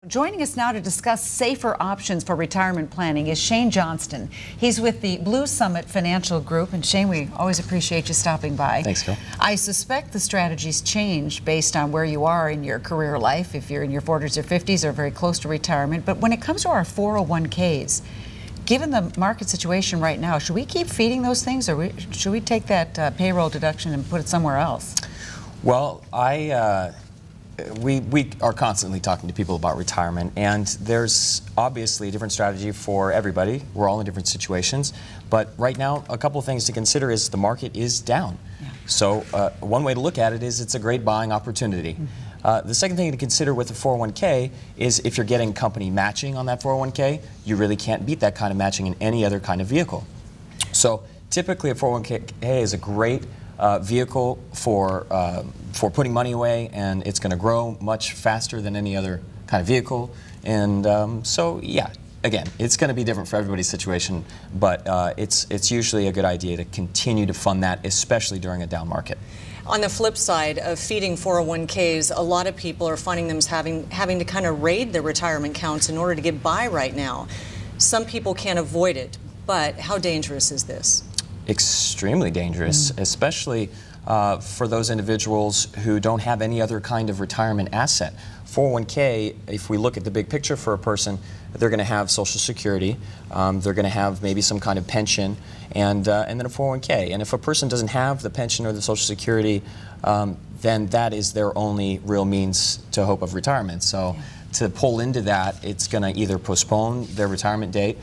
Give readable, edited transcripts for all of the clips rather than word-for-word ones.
Joining us now to discuss safer options for retirement planning is Shane Johnston. He's with the Blue Summit Financial Group. And Shane, we always appreciate you stopping by. Thanks, Phil. I suspect the strategy's changed based on where you are in your career life, if you're in your 40s or 50s or very close to retirement. But when it comes to our 401ks, given the market situation right now, should we keep feeding those things, or should we take that payroll deduction and put it somewhere else? Well, we are constantly talking to people about retirement, and there's obviously a different strategy for everybody. We're all in different situations, but right now a couple of things to consider is the market is down. Yeah. So one way to look at it is it's a great buying opportunity. Mm-hmm. The second thing to consider with a 401k is if you're getting company matching on that 401k, you really can't beat that kind of matching in any other kind of vehicle. So typically a 401k is a great vehicle for putting money away, and it's going to grow much faster than any other kind of vehicle. And so, yeah, again, it's going to be different for everybody's situation, but it's usually a good idea to continue to fund that, especially during a down market. On the flip side of feeding 401ks, a lot of people are finding themselves having to kind of raid their retirement accounts in order to get by right now. Some people can't avoid it, but how dangerous is this? Extremely dangerous, especially for those individuals who don't have any other kind of retirement asset. 401k, if we look at the big picture for a person, they're going to have Social Security, they're going to have maybe some kind of pension, and then a 401k. And if a person doesn't have the pension or the Social Security, then that is their only real means to hope of retirement. So to pull into that, it's going to either postpone their retirement date,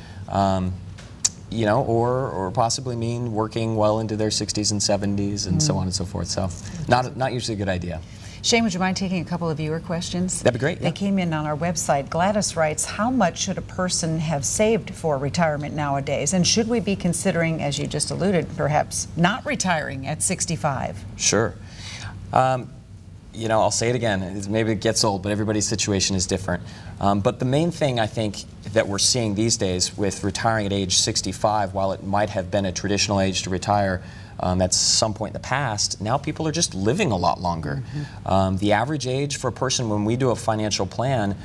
you know, or possibly mean working well into their 60s and 70s and so on and so forth. So not usually a good idea. Shane, would you mind taking a couple of viewer questions? That'd be great. They came in on our website. Gladys writes, how much should a person have saved for retirement nowadays? And should we be considering, as you just alluded, perhaps not retiring at 65? Sure. You know, I'll say it again, maybe it gets old, but everybody's situation is different. But the main thing I think that we're seeing these days with retiring at age 65, while it might have been a traditional age to retire at some point in the past, now people are just living a lot longer. The average age for a person, when we do a financial plan,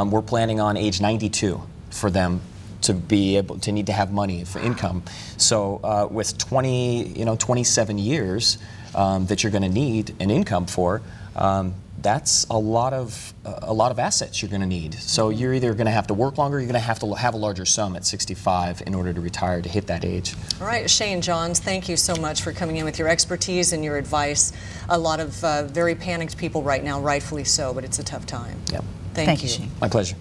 we're planning on age 92 for them to be able to need to have money for income. So with 27 years that you're going to need an income for, that's a lot of assets you're going to need. So you're either going to have to work longer, or you're going to have a larger sum at 65 in order to retire to hit that age. All right, Shane Johns, thank you so much for coming in with your expertise and your advice. A lot of very panicked people right now, rightfully so, but it's a tough time. Yep. Thank you. Shane. My pleasure.